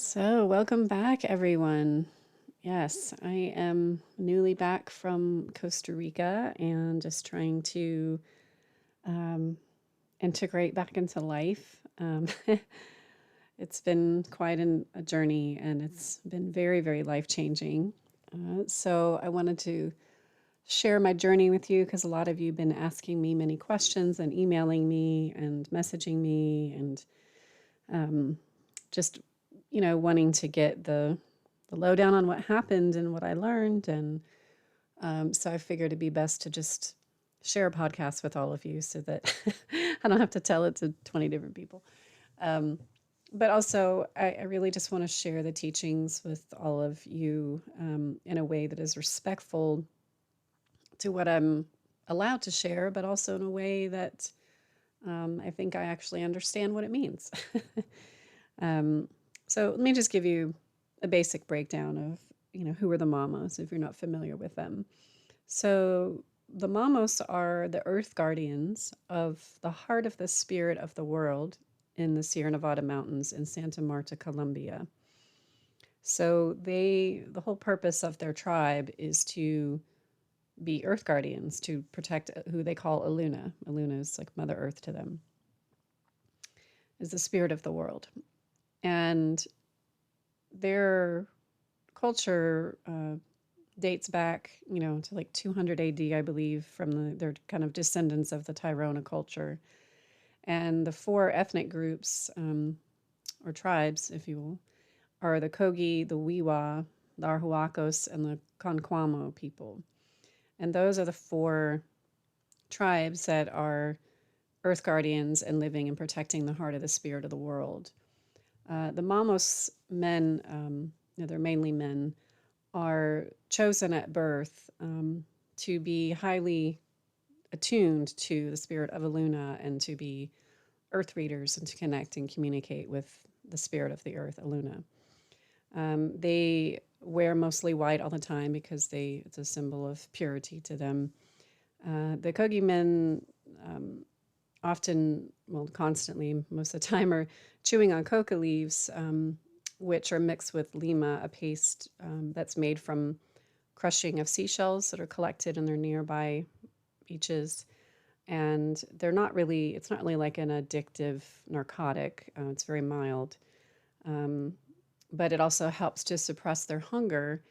So, welcome back, everyone. Yes, I am newly back from Costa Rica and just trying to um, integrate back into life. It's been quite a journey and it's been very, very life changing. So, I wanted to share my journey with you because a lot of you have been asking me many questions and emailing me and messaging me and um, just wanting to get the lowdown on what happened and what I learned. And so I figured it'd be best to just share a podcast with all of you so that I don't have to tell it to 20 different people. Um, but also, I really just want to share the teachings with all of you in a way that is respectful to what I'm allowed to share, but also in a way that I think I actually understand what it means. um, so let me just give you a basic breakdown of who are the Mamos if you're not familiar with them. So the Mamos are the earth guardians of the heart of the spirit of the world in the Sierra Nevada mountains in Santa Marta, Colombia. So the whole purpose of their tribe is to be earth guardians, to protect who they call Aluna. Aluna is like Mother Earth to them, is the spirit of the world. And their culture dates back, to like 200 AD, I believe, from they're kind of descendants of the Tairona culture. And the four ethnic groups, or tribes, if you will, are the Kogi, the Wiwa, the Arhuacos, and the Conquamo people. And those are the four tribes that are earth guardians and living and protecting the heart of the spirit of the world. The Mamos men, they're mainly men, are chosen at birth to be highly attuned to the spirit of Aluna and to be earth readers and to connect and communicate with the spirit of the earth, Aluna. They wear mostly white all the time because it's a symbol of purity to them. The Kogi men often, well, constantly, most of the time, are chewing on coca leaves, which are mixed with lima, a paste that's made from crushing of seashells that are collected in their nearby beaches. And it's not really like an addictive narcotic. It's very mild. Um, but it also helps to suppress their hunger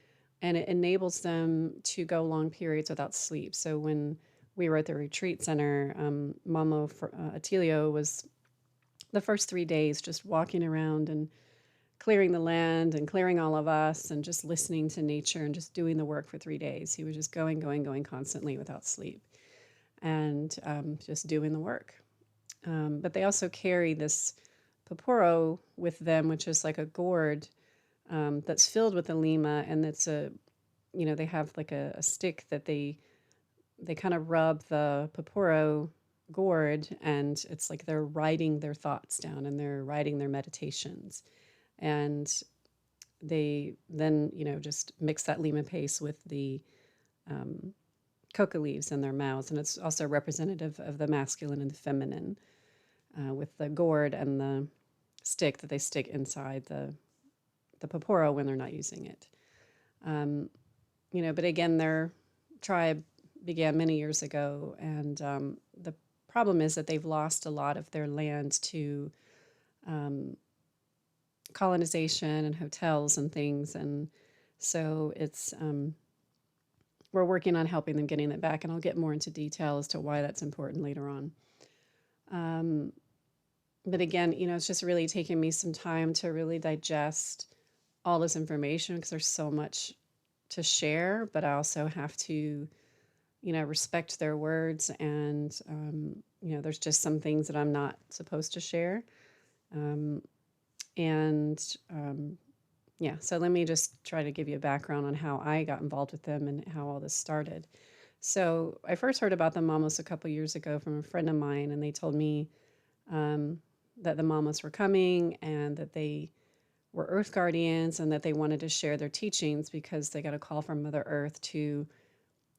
and it enables them to go long periods without sleep. So when we were at the retreat center, Mamo Atilio was the first 3 days just walking around and clearing the land and clearing all of us and just listening to nature and just doing the work for 3 days. He was just going, going, going constantly without sleep and just doing the work. But they also carry this papuro with them, which is like a gourd that's filled with the lima, and they have like a stick that they kind of rub the papuro gourd, and it's like they're writing their thoughts down and they're writing their meditations. And they then, just mix that lima paste with the coca leaves in their mouths. And it's also representative of the masculine and the feminine with the gourd and the stick that they stick inside the papuro when they're not using it. But again, their tribe began many years ago, and the problem is that they've lost a lot of their land to colonization and hotels and things, and so we're working on helping them getting it back, and I'll get more into detail as to why that's important later on. But again, it's just really taking me some time to really digest all this information because there's so much to share, but I also have to respect their words. And, there's just some things that I'm not supposed to share. Yeah, so let me just try to give you a background on how I got involved with them and how all this started. So I first heard about the Mamos a couple years ago from a friend of mine, and they told me that the Mamos were coming and that they were Earth guardians and that they wanted to share their teachings because they got a call from Mother Earth to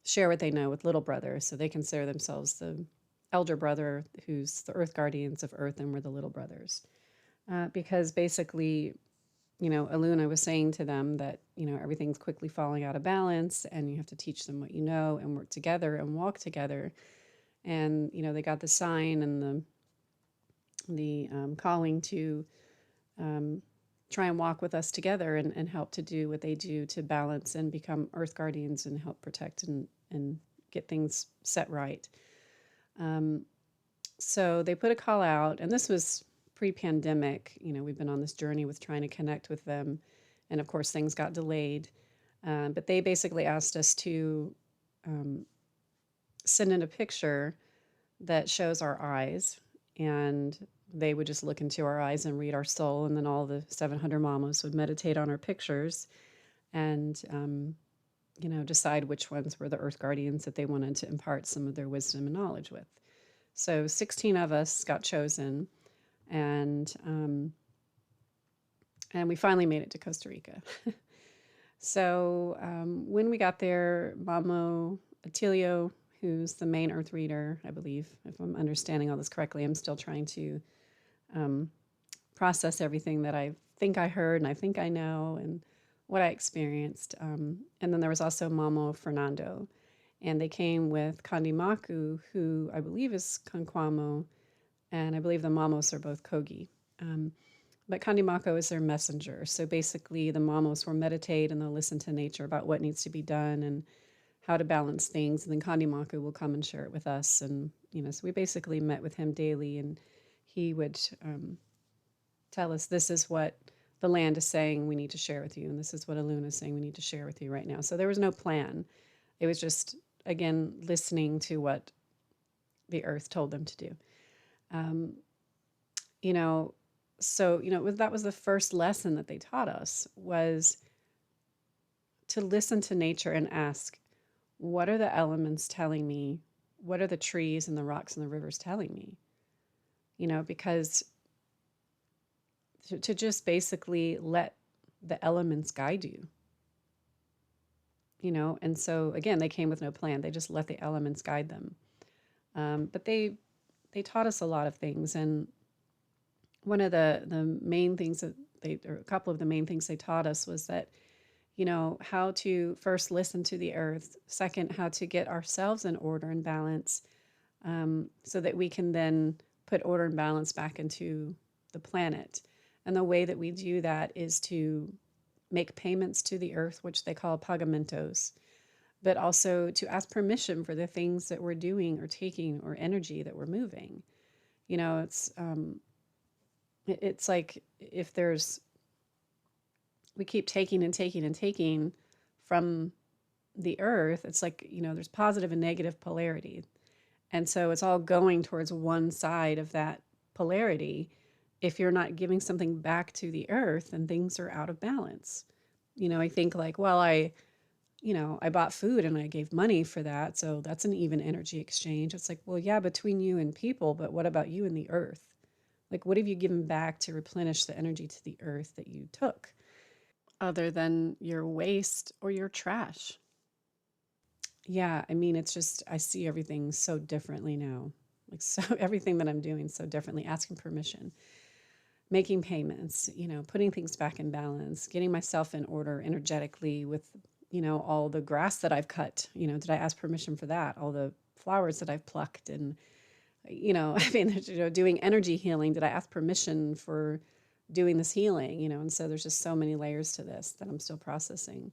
share what they know with little brother. So they consider themselves the elder brother who's the Earth guardians of Earth, and we're the little brothers. Because basically Aluna was saying to them that, everything's quickly falling out of balance and you have to teach them what you know and work together and walk together. And, they got the sign and the calling to um, try and walk with us together and help to do what they do to balance and become earth guardians and help protect and get things set right. Um, so they put a call out, and this was pre-pandemic. We've been on this journey with trying to connect with them, and of course things got delayed. But they basically asked us to um, send in a picture that shows our eyes, and they would just look into our eyes and read our soul, and then all the 700 Mamos would meditate on our pictures and decide which ones were the earth guardians that they wanted to impart some of their wisdom and knowledge with. So 16 of us got chosen, and we finally made it to Costa Rica. So when we got there, Mamo Atilio, who's the main earth reader, I believe, if I'm understanding all this correctly, I'm still trying to process everything that I think I heard and I think I know and what I experienced. And then there was also Mamo Fernando, and they came with Kandimaku, who I believe is Kankwamo, and I believe the Mamos are both Kogi. But Kandimako is their messenger. So basically, the Mamos will meditate and they'll listen to nature about what needs to be done and how to balance things. And then Kandimaku will come and share it with us. And, so we basically met with him daily, and he would tell us, this is what the land is saying we need to share with you. And this is what Aluna is saying we need to share with you right now. So there was no plan. It was just, again, listening to what the earth told them to do. So, that was the first lesson that they taught us, was to listen to nature and ask, what are the elements telling me? What are the trees and the rocks and the rivers telling me? Because to just basically let the elements guide you, and so again, they came with no plan. They just let the elements guide them. But they taught us a lot of things. And one of the main things or a couple of the main things they taught us was that, how to first listen to the earth, second, how to get ourselves in order and balance, so that we can then put order and balance back into the planet. And the way that we do that is to make payments to the earth, which they call pagamentos, but also to ask permission for the things that we're doing or taking or energy that we're moving. It's like if we keep taking and taking and taking from the earth, it's like, there's positive and negative polarity. And so it's all going towards one side of that polarity. If you're not giving something back to the earth, then things are out of balance. I think like, well, I bought food and I gave money for that. So that's an even energy exchange. It's like, well, yeah, between you and people, but what about you and the earth? Like, what have you given back to replenish the energy to the earth that you took, other than your waste or your trash? Yeah, I mean, it's just, I see everything so differently now. Like, so everything that I'm doing so differently, asking permission, making payments, putting things back in balance, getting myself in order energetically with, all the grass that I've cut. Did I ask permission for that? All the flowers that I've plucked and I mean, doing energy healing. Did I ask permission for doing this healing? And so there's just so many layers to this that I'm still processing.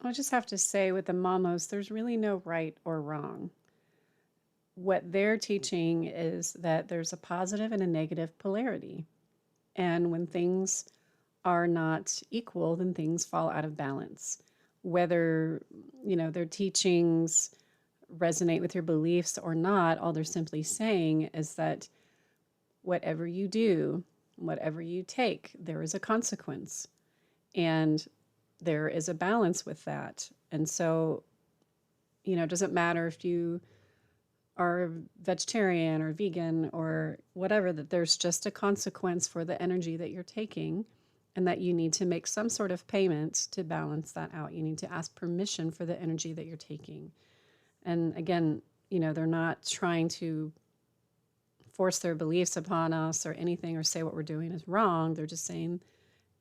I'll just have to say with the Mamos, there's really no right or wrong. What they're teaching is that there's a positive and a negative polarity. And when things are not equal, then things fall out of balance. Whether, their teachings resonate with your beliefs or not, all they're simply saying is that whatever you do, whatever you take, there is a consequence, and there is a balance with that. And so, it doesn't matter if you are vegetarian or vegan or whatever, that there's just a consequence for the energy that you're taking, and that you need to make some sort of payment to balance that out. You need to ask permission for the energy that you're taking. And again, they're not trying to force their beliefs upon us or anything, or say what we're doing is wrong. They're just saying,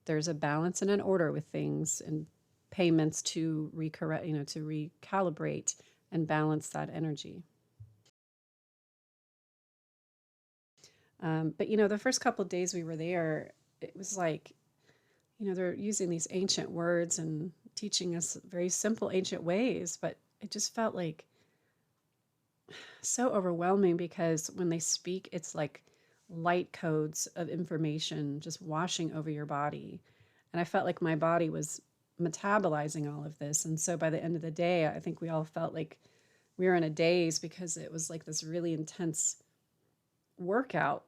there's a balance and an order with things and payments to recorrect, to recalibrate and balance that energy. But the first couple of days we were there, it was like, they're using these ancient words and teaching us very simple ancient ways, but it just felt like so overwhelming because when they speak, it's like light codes of information just washing over your body. And I felt like my body was metabolizing all of this. And so by the end of the day, I think we all felt like we were in a daze because it was like this really intense workout,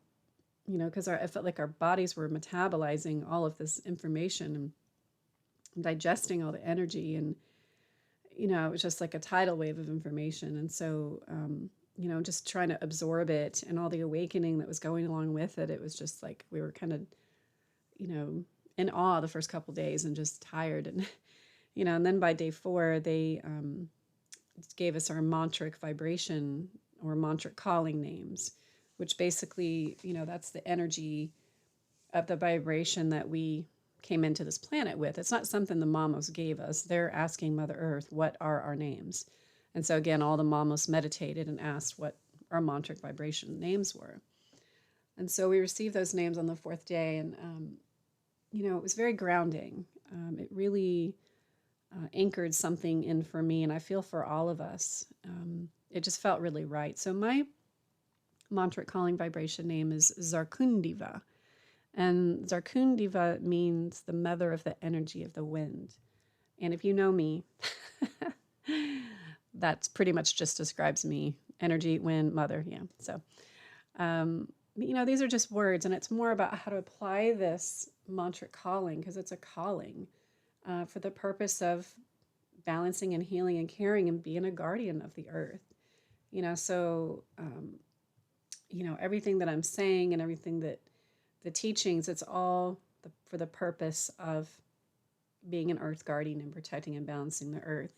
because I felt like our bodies were metabolizing all of this information and digesting all the energy. And, it was just like a tidal wave of information. And so, just trying to absorb it and all the awakening that was going along with it. It was just like we were kind of, in awe the first couple of days and just tired. And, and then by day 4, they gave us our mantric vibration or mantric calling names, which basically, that's the energy of the vibration that we came into this planet with. It's not something the Mamos gave us. They're asking Mother Earth, what are our names? And so again, all the Mamos meditated and asked what our mantric vibration names were. And so we received those names on the 4th day. And, it was very grounding. It really anchored something in for me, and I feel for all of us. It just felt really right. So my mantric calling vibration name is Zarkundiva. And Zarkundiva means the mother of the energy of the wind. And if you know me, that pretty much just describes me. Energy, wind, mother. Yeah. So, these are just words, and it's more about how to apply this mantric calling, because it's a calling for the purpose of balancing and healing and caring and being a guardian of the earth. So, everything that I'm saying and everything that the teachings, it's all for the purpose of being an earth guardian and protecting and balancing the earth.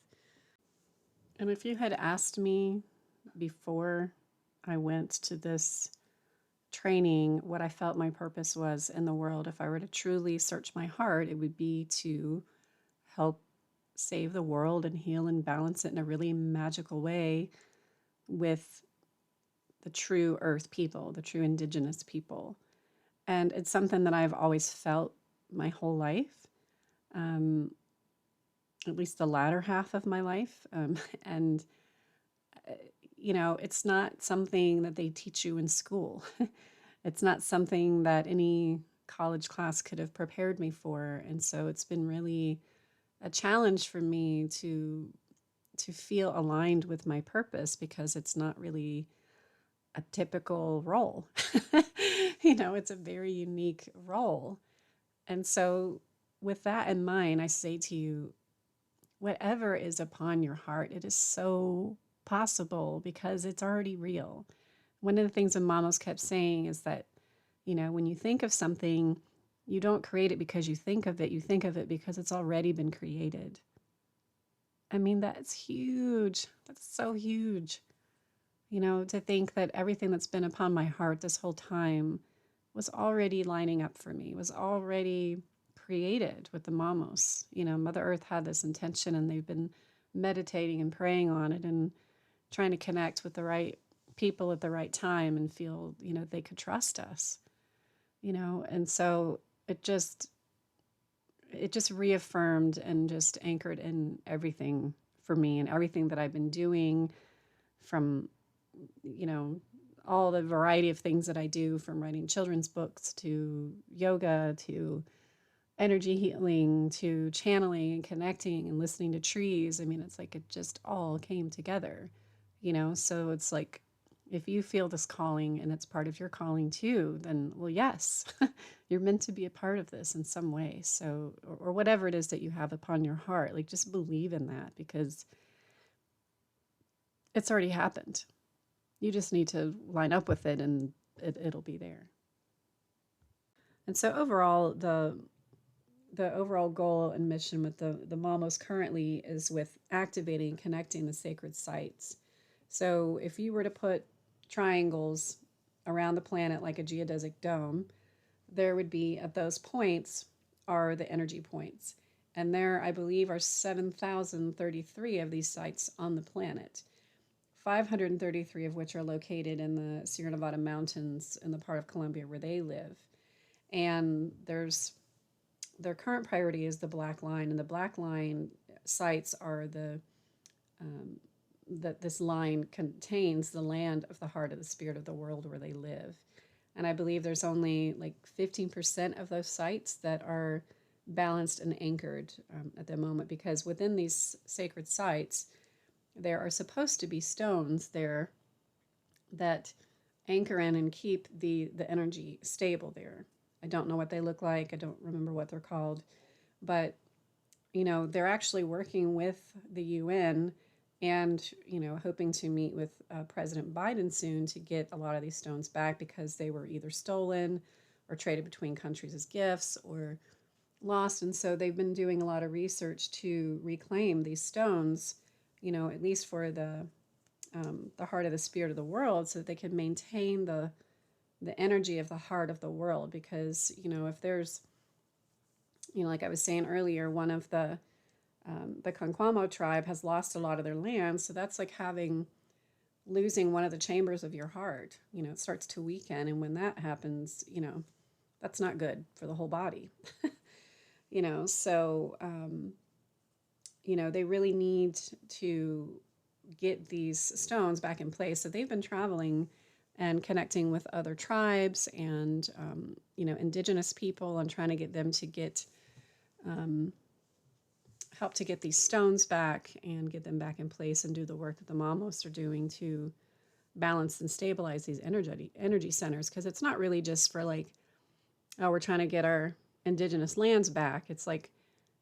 And if you had asked me before I went to this training what I felt my purpose was in the world, if I were to truly search my heart, it would be to help save the world and heal and balance it in a really magical way with the true earth people, the true indigenous people. And it's something that I've always felt my whole life, at least the latter half of my life. And, it's not something that they teach you in school. It's not something that any college class could have prepared me for. And so it's been really a challenge for me to feel aligned with my purpose, because it's not really a typical role. It's a very unique role. And so with that in mind, I say to you, whatever is upon your heart, it is so possible because it's already real. One of the things that Mamos kept saying is that, when you think of something, you don't create it because you think of it. You think of it because it's already been created. I mean, that's huge. That's so huge. To think that everything that's been upon my heart this whole time was already lining up for me, was already created with the Mamos. Mother Earth had this intention, and they've been meditating and praying on it and trying to connect with the right people at the right time and feel, they could trust us, and so it just reaffirmed and just anchored in everything for me and everything that I've been doing, from, all the variety of things that I do, from writing children's books to yoga to energy healing to channeling and connecting and listening to trees. I mean, it's like it just all came together, so it's like, if you feel this calling and it's part of your calling too, then, well, yes, you're meant to be a part of this in some way. So, or whatever it is that you have upon your heart, like, just believe in that, because it's already happened. You just need to line up with it, and it'll be there. And so overall, the overall goal and mission with the Mamos currently is with activating and connecting the sacred sites. So if you were to put triangles around the planet like a geodesic dome, there would be, at those points, are the energy points. And there, I believe, are 7,033 of these sites on the planet, 533 of which are located in the Sierra Nevada mountains in the part of Colombia where they live. And their current priority is the Black Line, and the Black Line sites are that this line contains the land of the heart of the spirit of the world where they live. And I believe there's only like 15% of those sites that are balanced and anchored at the moment, because within these sacred sites, there are supposed to be stones there that anchor in and keep the energy stable there. I don't know what they look like. I don't remember what they're called. But, they're actually working with the UN and, hoping to meet with President Biden soon to get a lot of these stones back, because they were either stolen or traded between countries as gifts or lost. And so they've been doing a lot of research to reclaim these stones, at least for the heart of the spirit of the world, so that they can maintain the energy of the heart of the world. Because, if there's, like I was saying earlier, one of the Conquamo tribe has lost a lot of their land. So that's like losing one of the chambers of your heart. It starts to weaken. And when that happens, that's not good for the whole body. So, they really need to get these stones back in place. So they've been traveling and connecting with other tribes and, indigenous people, and trying to get them to get help to get these stones back and get them back in place and do the work that the Mamos are doing to balance and stabilize these energy centers. Because it's not really just for like, oh, we're trying to get our indigenous lands back. It's like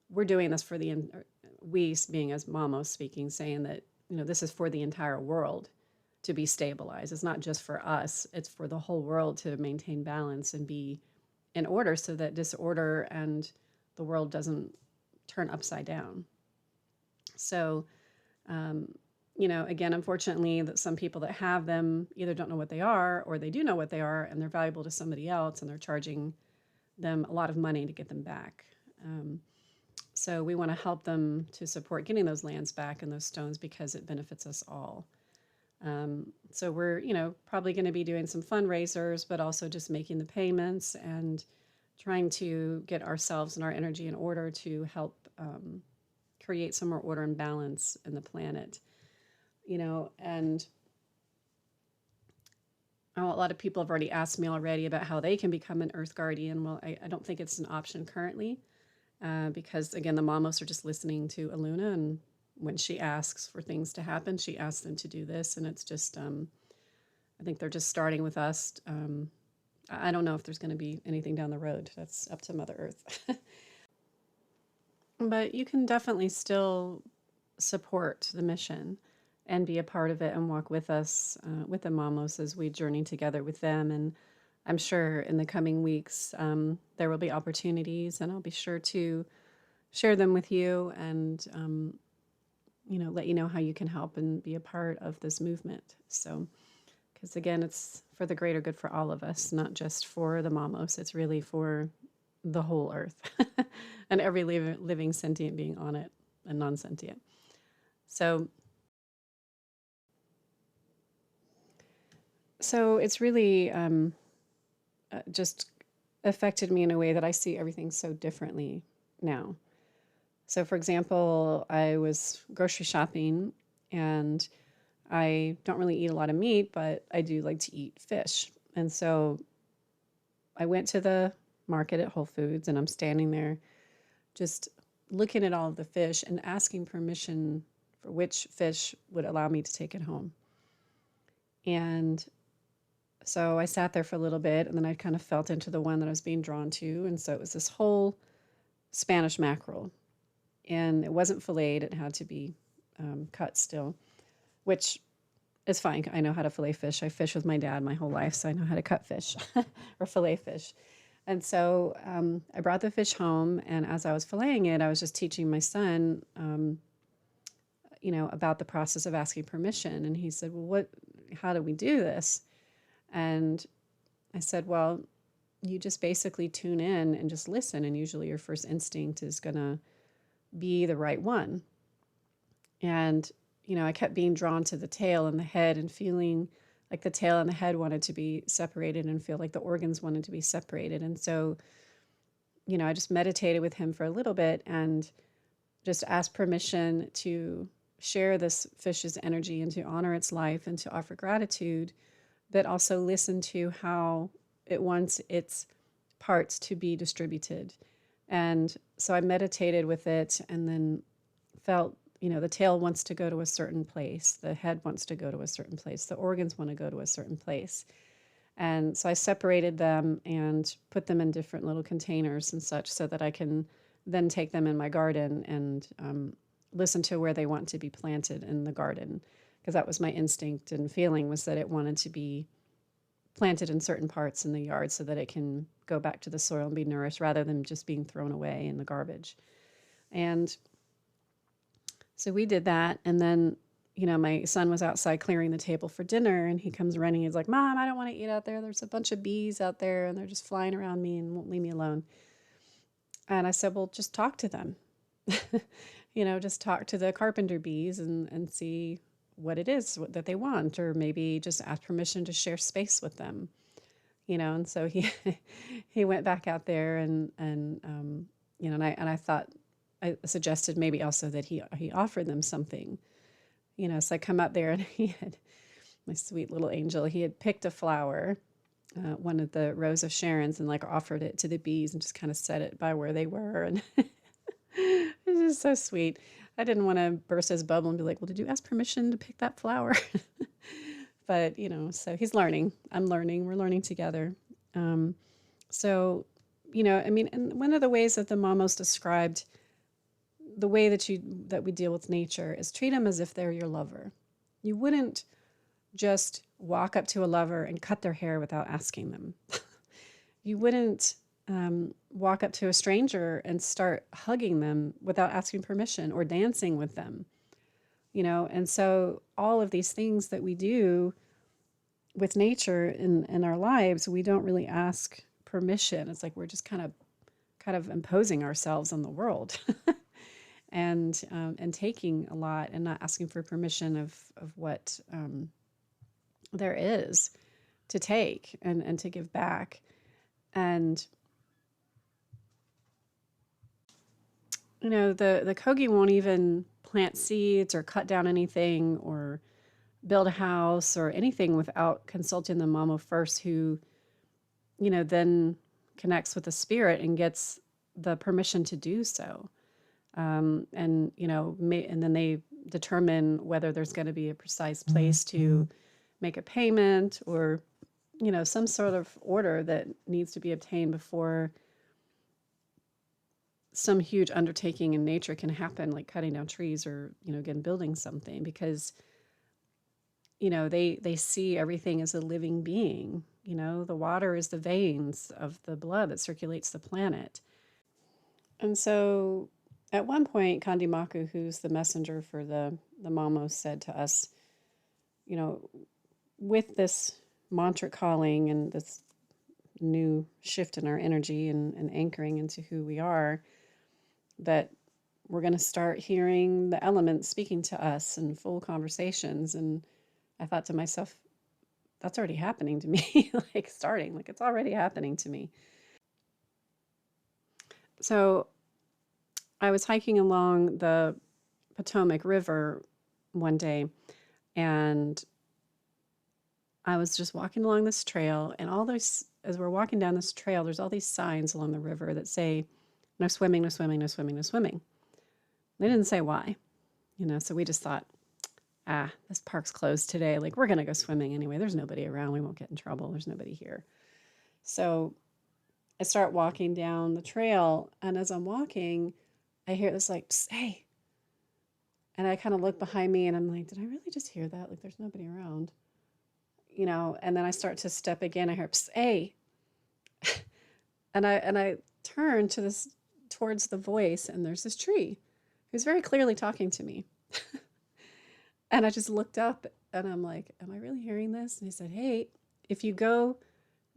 we're doing this for we being as Mamos speaking, saying that, this is for the entire world to be stabilized. It's not just for us. It's for the whole world to maintain balance and be in order, so that disorder and the world doesn't turn upside down. So, again, unfortunately, that some people that have them either don't know what they are, or they do know what they are and they're valuable to somebody else, and they're charging them a lot of money to get them back. So we want to help them to support getting those lands back and those stones, because it benefits us all. So we're, probably going to be doing some fundraisers, but also just making the payments and trying to get ourselves and our energy in order to help create some more order and balance in the planet. And a lot of people have already asked me already about how they can become an Earth Guardian. Well, I don't think it's an option currently, because, again, the Mamos are just listening to Aluna, and when she asks for things to happen, she asks them to do this, and it's just, I think they're just starting with us. I don't know if there's going to be anything down the road. That's up to Mother Earth. But you can definitely still support the mission and be a part of it and walk with us, with the Mamos, as we journey together with them. And I'm sure in the coming weeks, there will be opportunities, and I'll be sure to share them with you and, let you know how you can help and be a part of this movement. So, because again, it's for the greater good for all of us, not just for the Mamos. It's really for the whole Earth and every living sentient being on it and non-sentient. So it's really just affected me in a way that I see everything so differently now. So, for example, I was grocery shopping, and I don't really eat a lot of meat, but I do like to eat fish. And so I went to the market at Whole Foods, and I'm standing there just looking at all of the fish and asking permission for which fish would allow me to take it home. And so I sat there for a little bit, and then I kind of felt into the one that I was being drawn to. And so it was this whole Spanish mackerel. And it wasn't filleted. It had to be cut still, which is fine. I know how to fillet fish. I fished with my dad my whole life, so I know how to cut fish or fillet fish. And so I brought the fish home, and as I was filleting it, I was just teaching my son, about the process of asking permission. And he said, well, how do we do this? And I said, well, you just basically tune in and just listen. And usually your first instinct is going to be the right one. And, I kept being drawn to the tail and the head and feeling like the tail and the head wanted to be separated and feel like the organs wanted to be separated. And so, I just meditated with him for a little bit and just asked permission to share this fish's energy and to honor its life and to offer gratitude, but also listen to how it wants its parts to be distributed. And so I meditated with it and then felt, the tail wants to go to a certain place, the head wants to go to a certain place, the organs want to go to a certain place. And so I separated them and put them in different little containers and such so that I can then take them in my garden and listen to where they want to be planted in the garden. Because that was my instinct and feeling, was that it wanted to be planted in certain parts in the yard so that it can go back to the soil and be nourished rather than just being thrown away in the garbage. And so we did that. And then, my son was outside clearing the table for dinner and he comes running. He's like, Mom, I don't want to eat out there. There's a bunch of bees out there and they're just flying around me and won't leave me alone. And I said, well, just talk to them. Just talk to the carpenter bees and see what it is that they want, or maybe just ask permission to share space with them, and so he went back out there and I thought, I suggested maybe also that he offered them something, so I come up there and he had, my sweet little angel, he had picked a flower, one of the Rose of Sharon's, and like offered it to the bees and just kind of set it by where they were. And it's just so sweet. I didn't want to burst his bubble and be like, well, did you ask permission to pick that flower? But, so he's learning. I'm learning. We're learning together. So, and one of the ways that the Mamos described the way that we deal with nature is treat them as if they're your lover. You wouldn't just walk up to a lover and cut their hair without asking them. You wouldn't walk up to a stranger and start hugging them without asking permission or dancing with them, and so all of these things that we do with nature in our lives, we don't really ask permission. It's like we're just kind of imposing ourselves on the world and taking a lot and not asking for permission of what there is to take and to give back. And the Kogi won't even plant seeds or cut down anything or build a house or anything without consulting the Mamo first, who, then connects with the spirit and gets the permission to do so. And then they determine whether there's going to be a precise place to make a payment or, some sort of order that needs to be obtained before some huge undertaking in nature can happen, like cutting down trees or, again, building something, because, they see everything as a living being. The water is the veins of the blood that circulates the planet. And so at one point, Kandimaku, who's the messenger for the Mamos, said to us, with this mantra calling and this new shift in our energy and anchoring into who we are, that we're going to start hearing the elements speaking to us in full conversations. And I thought to myself, that's already happening to me, it's already happening to me. So I was hiking along the Potomac River one day, and I was just walking along this trail, and as we're walking down this trail, there's all these signs along the river that say, no swimming, no swimming, no swimming, no swimming. They didn't say why, so we just thought, this park's closed today. We're going to go swimming anyway. There's nobody around. We won't get in trouble. There's nobody here. So I start walking down the trail, and as I'm walking, I hear this psst, hey. And I kind of look behind me and I'm like, did I really just hear that? There's nobody around, and then I start to step again. I hear, psst, hey. and I turn towards the voice, and there's this tree who's very clearly talking to me. And I just looked up and I'm like, am I really hearing this? And he said, hey, if you go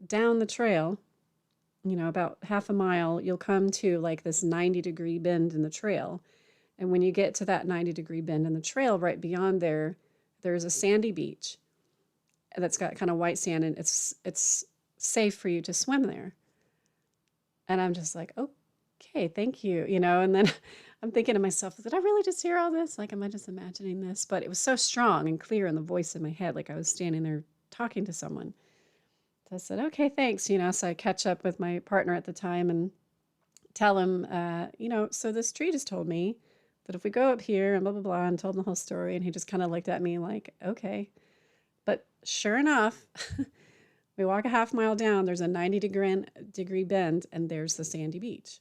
down the trail about half a mile, you'll come to like this 90-degree bend in the trail. And when you get to that 90-degree bend in the trail, right beyond there, there's a sandy beach that's got kind of white sand, and it's safe for you to swim there. And I'm just like, okay, thank you, and then I'm thinking to myself, did I really just hear all this? Like, am I just imagining this? But it was so strong and clear in the voice in my head, like I was standing there talking to someone. So I said, okay, thanks, so I catch up with my partner at the time and tell him, so this tree just told me that if we go up here and blah, blah, blah, and told him the whole story. And he just kind of looked at me like, okay. But sure enough, we walk a half mile down, there's a 90-degree bend, and there's the sandy beach.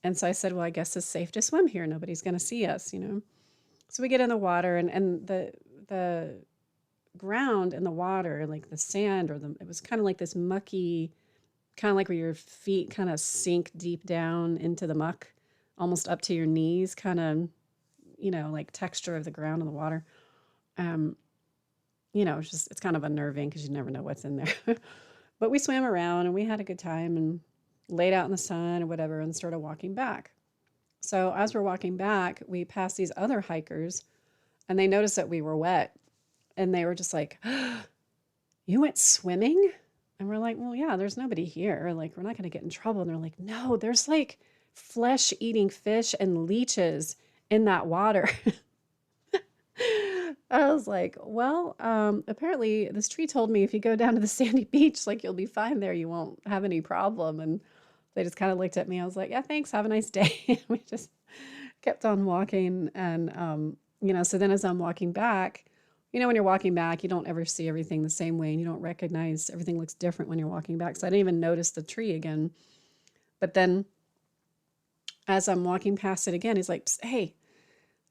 And so I said, well, I guess it's safe to swim here. Nobody's going to see us, So we get in the water, and the ground in the water, like the sand it was kind of like this mucky, kind of like where your feet kind of sink deep down into the muck, almost up to your knees, kind of, like texture of the ground in the water. It's kind of unnerving because you never know what's in there. But we swam around and we had a good time and laid out in the sun or whatever and started walking back. So as we're walking back, we passed these other hikers and they noticed that we were wet and they were just like, you went swimming? And we're like, well, yeah, there's nobody here. Like, we're not going to get in trouble. And they're like, no, there's like flesh-eating fish and leeches in that water. I was like, well, apparently this tree told me if you go down to the sandy beach, like you'll be fine there. You won't have any problem. And they just kind of looked at me. I was like, yeah, thanks. Have a nice day. We just kept on walking. And, so then as I'm walking back, when you're walking back, you don't ever see everything the same way and you don't recognize everything looks different when you're walking back. So I didn't even notice the tree again. But then as I'm walking past it again, he's like, hey,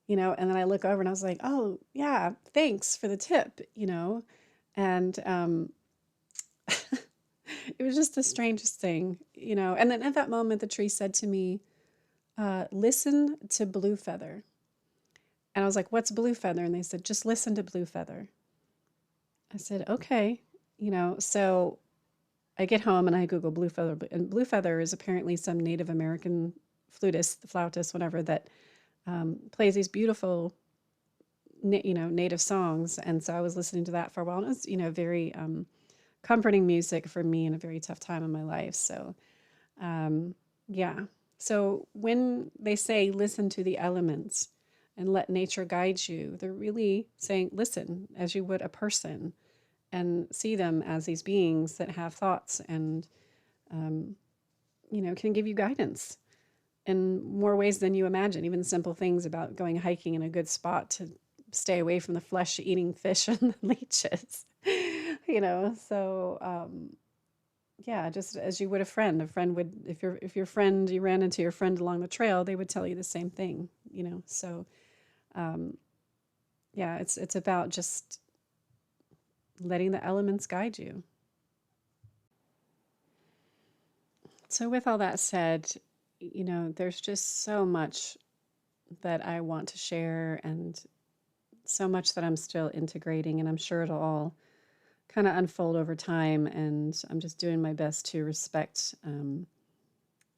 and then I look over and I was like, oh yeah, thanks for the tip, and it was just the strangest thing, and then at that moment, the tree said to me, listen to Blue Feather. And I was like, what's Blue Feather? And they said, just listen to Blue Feather. I said, okay, so I get home and I Google Blue Feather, and Blue Feather is apparently some Native American flautist, whatever, that plays these beautiful, native songs. And so I was listening to that for a while. And it was, very comforting music for me in a very tough time in my life. So, yeah. So when they say, listen to the elements and let nature guide you, they're really saying, listen as you would a person and see them as these beings that have thoughts and, can give you guidance in more ways than you imagine. Even simple things about going hiking in a good spot to stay away from the flesh-eating fish and the leeches, So, yeah, just as you would a friend. A friend would, if your friend, you ran into your friend along the trail, they would tell you the same thing, So, yeah, it's about just letting the elements guide you. So with all that said, there's just so much that I want to share and so much that I'm still integrating, and I'm sure it'll all kind of unfold over time. And I'm just doing my best to respect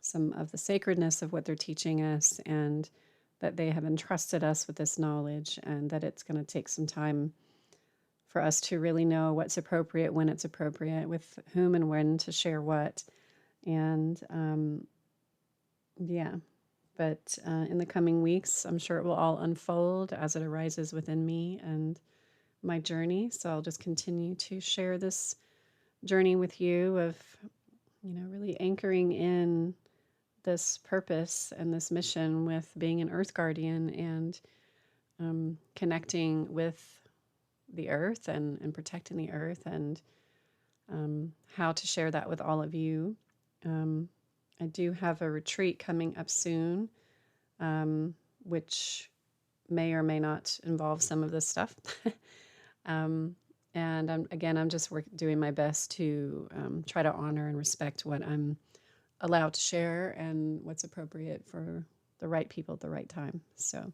some of the sacredness of what they're teaching us, and that they have entrusted us with this knowledge, and that it's going to take some time for us to really know what's appropriate, when it's appropriate, with whom and when to share what. And yeah, but in the coming weeks, I'm sure it will all unfold as it arises within me and my journey. So I'll just continue to share this journey with you of, really anchoring in this purpose and this mission with being an earth guardian and connecting with the earth and protecting the earth, and how to share that with all of you. I do have a retreat coming up soon, which may or may not involve some of this stuff. And I'm just doing my best to try to honor and respect what I'm allowed to share and what's appropriate for the right people at the right time. So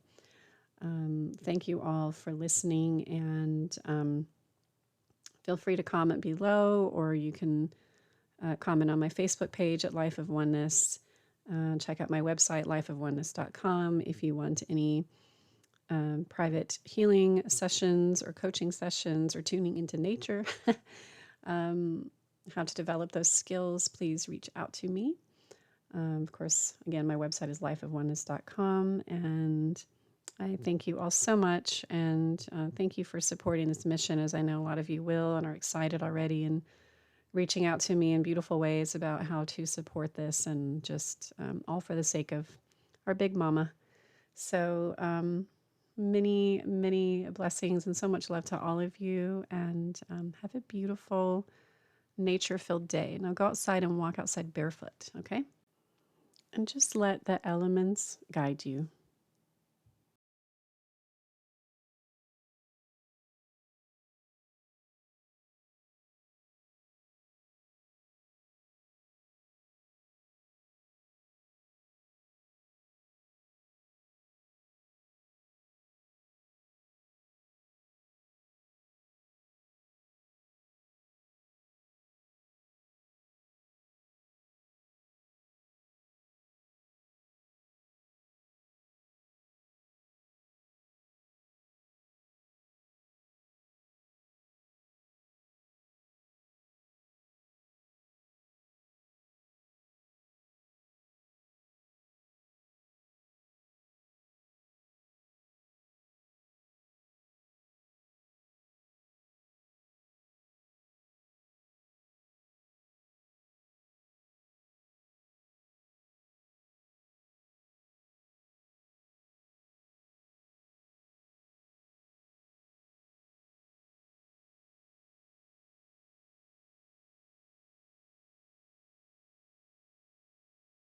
thank you all for listening, and feel free to comment below, or you can comment on my Facebook page at Life of Oneness. Check out my website, lifeofoneness.com, if you want any private healing sessions or coaching sessions or tuning into nature. How to develop those skills, please reach out to me. Of course, again, my website is lifeofoneness.com, and I thank you all so much, and thank you for supporting this mission, as I know a lot of you will and are excited already and reaching out to me in beautiful ways about how to support this, and just all for the sake of our big mama. So many, many blessings and so much love to all of you, and have a beautiful nature-filled day. Now go outside and walk outside barefoot, okay? And just let the elements guide you.